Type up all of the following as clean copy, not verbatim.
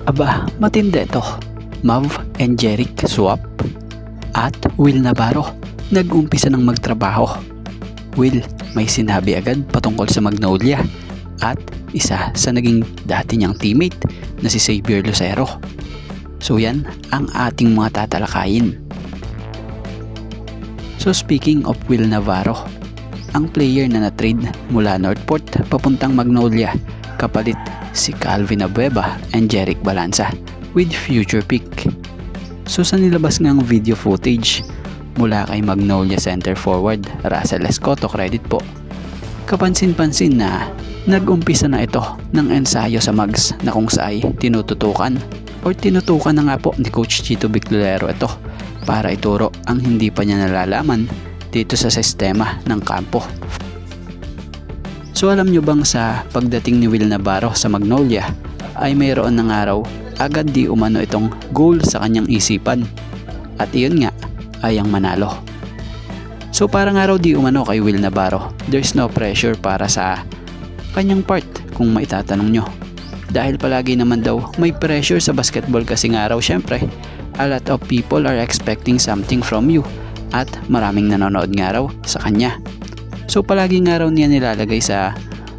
Aba, matindi ito. Mav and Jeric swap at Will Navarro nag-umpisa ng magtrabaho. Will may sinabi agad patungkol sa Magnolia at isa sa naging dati niyang teammate na si Xavier Lucero. So yan ang ating mga tatalakayin. So speaking of Will Navarro, ang player na na-trade mula Northport papuntang Magnolia kapalit si Calvin Abueva and Jeric Balanza with future pick. So sa nilabas ngang video footage mula kay Magnolia center forward Russell Escoto, credit po, kapansin-pansin na nag-umpisa na ito ng ensayo sa Mags na kung saan tinututukan na nga po ni Coach Chito Biclolero ito para ituro ang hindi pa niya nalalaman dito sa sistema ng kampo. So alam nyo bang sa pagdating ni Will Navarro sa Magnolia ay mayroon ng araw agad di umano itong goal sa kanyang isipan at iyon nga ay ang manalo. So parang araw di umano kay Will Navarro, there's no pressure para sa kanyang part kung maitatanong nyo. Dahil palagi naman daw may pressure sa basketball kasi nga raw syempre a lot of people are expecting something from you at maraming nanonood nga raw sa kanya. So palagi nga raw niya nilalagay sa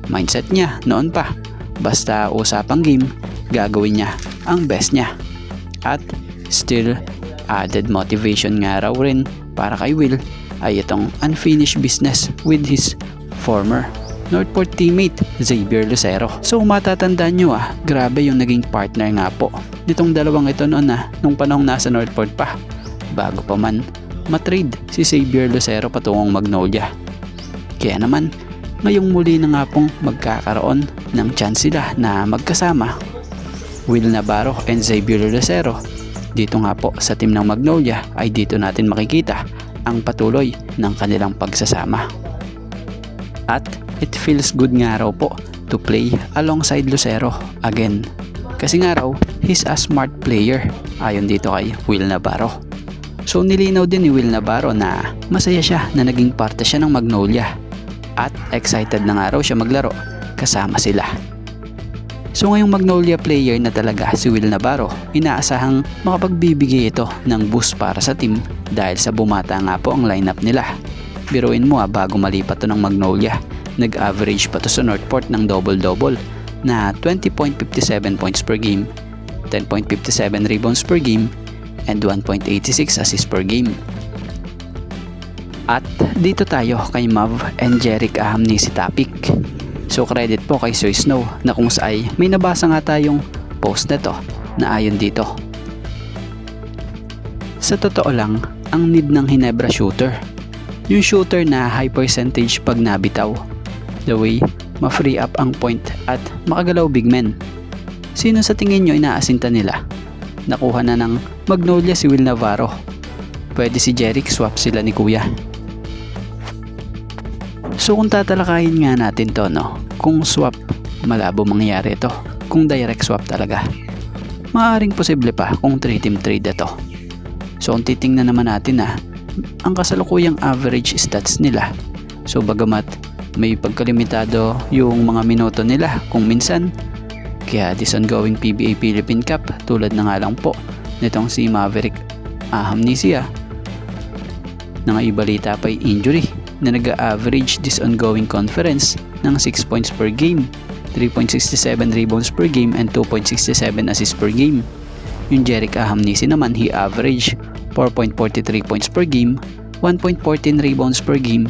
mindset niya noon pa, basta usapang game, gagawin niya ang best niya. At still added motivation nga raw rin para kay Will ay itong unfinished business with his former Northport teammate Xavier Lucero. So matatandaan nyo grabe yung naging partner nga po nitong dalawang ito noon nung panahong nasa Northport pa, bago pa man matrade si Xavier Lucero patungong Magnolia. Kaya naman ngayong muli na nga pong magkakaroon ng chance sila na magkasama, Will Navarro and Xavier Lucero dito nga po sa team ng Magnolia, ay dito natin makikita ang patuloy ng kanilang pagsasama. At it feels good nga raw po to play alongside Lucero again. Kasi nga raw, he's a smart player ayon dito kay Will Navarro. So nilinaw din ni Will Navarro na masaya siya na naging parte siya ng Magnolia at excited na nga raw siya maglaro kasama sila. So ngayong Magnolia player na talaga si Will Navarro, inaasahang makapagbibigay ito ng boost para sa team dahil sa bumata nga po ang lineup nila. Biruin mo bago malipat to ng Magnolia, nag-average pa to sa Northport ng double-double na 20.57 points per game, 10.57 rebounds per game, and 1.86 assists per game. At dito tayo kay Mav and Jeric Amnesty topic. So credit po kay Sir Snow na kung saan may nabasa nga tayong post na to na ayon dito. Sa totoo lang, ang need ng Ginebra shooter, yung shooter na high percentage pag nabitaw, the way ma-free up ang point at makagalaw big men. Sino sa tingin nyo inaasinta nila? Nakuha na ng Magnolia si Will Navarro. Pwede si Jeric, swap sila ni Kuya. So kung tatalakayin nga natin to kung swap, malabo mangyayari ito kung direct swap talaga. Maaaring posible pa kung 3-team trade ito. So kung titingnan naman natin ang kasalukuyang average stats nila, so bagamat may pagkalimitado yung mga minuto nila kung minsan, kaya this ongoing PBA Philippine Cup tulad na nga lang po nitong si Maverick Amnesia na nga ibalita pa injury na nag-average this ongoing conference ng 6 points per game, 3.67 rebounds per game, and 2.67 assists per game. Yung Jeric Amnesty naman, he averaged 4.43 points per game, 1.14 rebounds per game,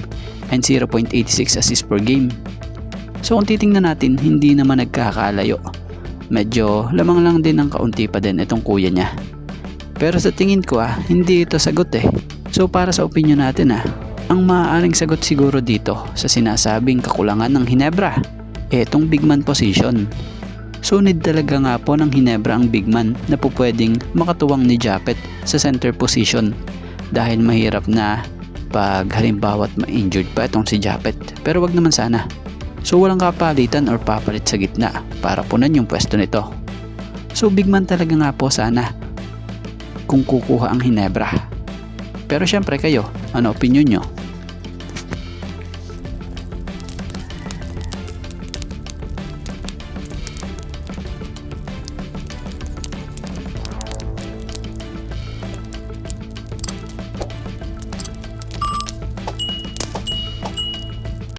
and 0.86 assists per game. So kung titingnan natin, hindi naman nagkakalayo. Medyo lamang lang din ng kaunti pa din itong kuya niya. Pero sa tingin ko hindi ito sagot So para sa opinion natin ang maaaring sagot siguro dito sa sinasabing kakulangan ng Ginebra, itong big man position. So need talaga nga po ng Ginebra ang big man na po pwedeng makatuwang ni Japet sa center position dahil mahirap na pag halimbawa't ma-injured pa itong si Japet, pero wag naman sana. So walang kapalitan or papalit sa gitna para punan yung pwesto nito. So big man talaga nga po sana kung kukuha ang Ginebra. Pero syempre kayo, ano opinion nyo?